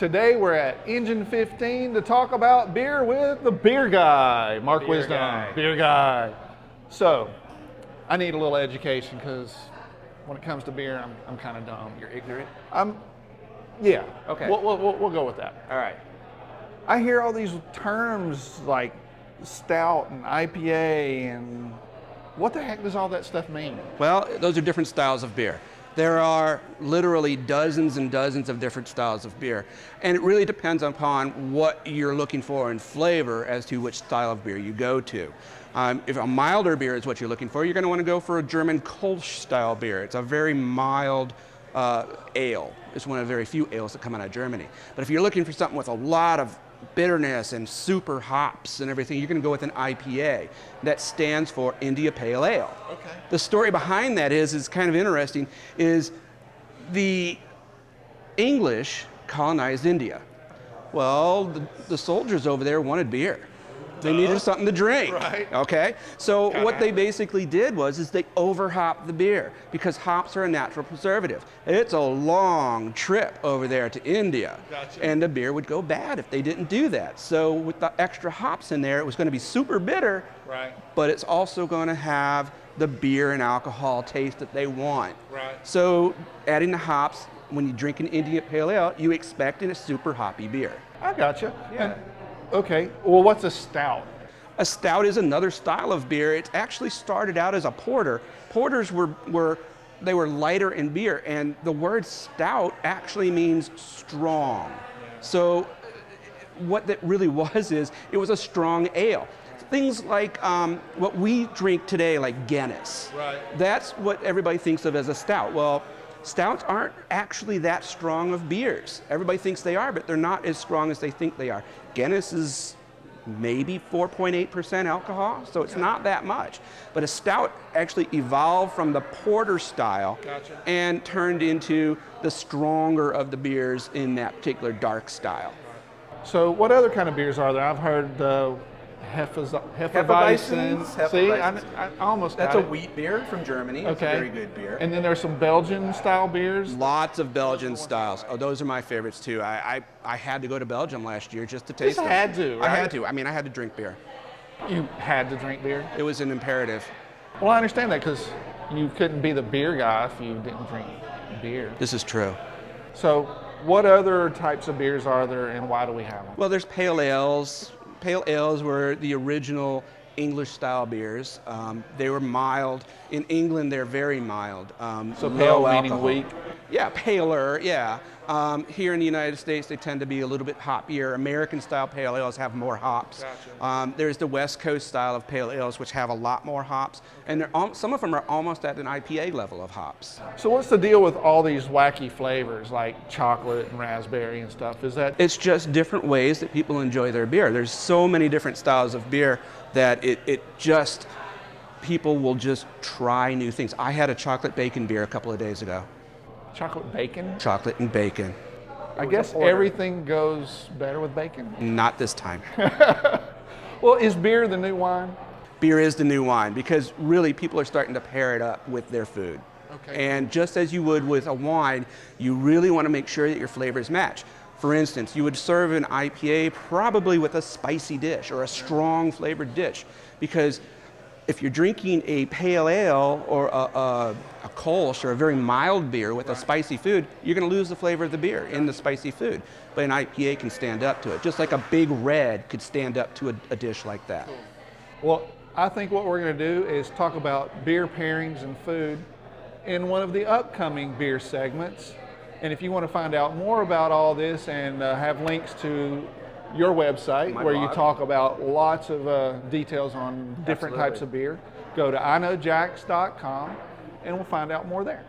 Today we're at Engine 15 to talk about beer with the Beer Guy, Marc Wisdom. Beer Guy. So, I need a little education because when it comes to beer, I'm kind of dumb. You're ignorant? Yeah. Okay. We'll go with that. All right. I hear all these terms like Stout and IPA and what the heck does all that stuff mean? Well, those are different styles of beer. There are literally dozens and dozens of different styles of beer. And it really depends upon what you're looking for in flavor as to which style of beer you go to. If a milder beer is what you're looking for, you're going to want to go for a German Kolch style beer. It's a very mild ale. It's one of the very few ales that come out of Germany. But if you're looking for something with a lot of bitterness and super hops and everything, you're going to go with an IPA. That stands for India Pale Ale. Okay. The story behind that is kind of interesting, is the English colonized India. Well, the soldiers over there wanted beer. They needed something to drink. Right. Okay? So what they basically did is they overhopped the beer because hops are a natural preservative. It's a long trip over there to India. Gotcha. And the beer would go bad if they didn't do that. So with the extra hops in there, it was going to be super bitter. Right. But it's also going to have the beer and alcohol taste that they want. Right. So adding the hops, when you drink an India Pale Ale, you expect a super hoppy beer. I gotcha. Yeah. Okay. Well, what's a stout? A stout is another style of beer. It actually started out as a porter. Porters were lighter in beer, and the word stout actually means strong. So what that really was is it was a strong ale. Things like what we drink today, like Guinness. Right. That's what everybody thinks of as a stout. Well, stouts aren't actually that strong of beers. Everybody thinks they are, but they're not as strong as they think they are. Guinness is maybe 4.8% alcohol, so it's not that much. But a stout actually evolved from the porter style and turned into the stronger of the beers in that particular dark style. So what other kind of beers are there? I've heard the Hefeweizen. See, I almost That's got a wheat beer from Germany. It's Okay. a very good beer. And then there's some Belgian style beers. Lots of Belgian styles. Oh, those are my favorites too. I had to go to Belgium last year just to taste them. had to, I right? had to. I mean, I had to drink beer. You had to drink beer? It was an imperative. Well, I understand that because you couldn't be the beer guy if you didn't drink beer. This is true. So what other types of beers are there and why do we have them? Well, there's pale ales. Pale ales were the original English style beers. They were mild. In England, they're very mild. So low pale meaning alcohol. weak? Yeah, paler, yeah. Here in the United States, they tend to be a little bit hoppier. American style pale ales have more hops. Gotcha. There's the West Coast style of pale ales, which have a lot more hops. And some of them are almost at an IPA level of hops. So what's the deal with all these wacky flavors like chocolate and raspberry and stuff? Is that It's just different ways that people enjoy their beer. There's so many different styles of beer that people will just try new things. I had a chocolate bacon beer a couple of days ago. chocolate bacon? Chocolate and bacon. I guess everything goes better with bacon. Not this time. Well, is beer the new wine? Beer is the new wine because really people are starting to pair it up with their food. Okay. And just as you would with a wine, you really want to make sure that your flavors match. For instance, you would serve an IPA probably with a spicy dish or a strong flavored dish because if you're drinking a pale ale or a Kolch or a very mild beer with a spicy food, you're going to lose the flavor of the beer in the spicy food. But an IPA can stand up to it, just like a big red could stand up to a dish like that. Well, I think what we're going to do is talk about beer pairings and food in one of the upcoming beer segments. And if you want to find out more about all this and have links to your website My where blog. you talk about lots of details on different types of beer, go to IKNOWJAX.com and we'll find out more there.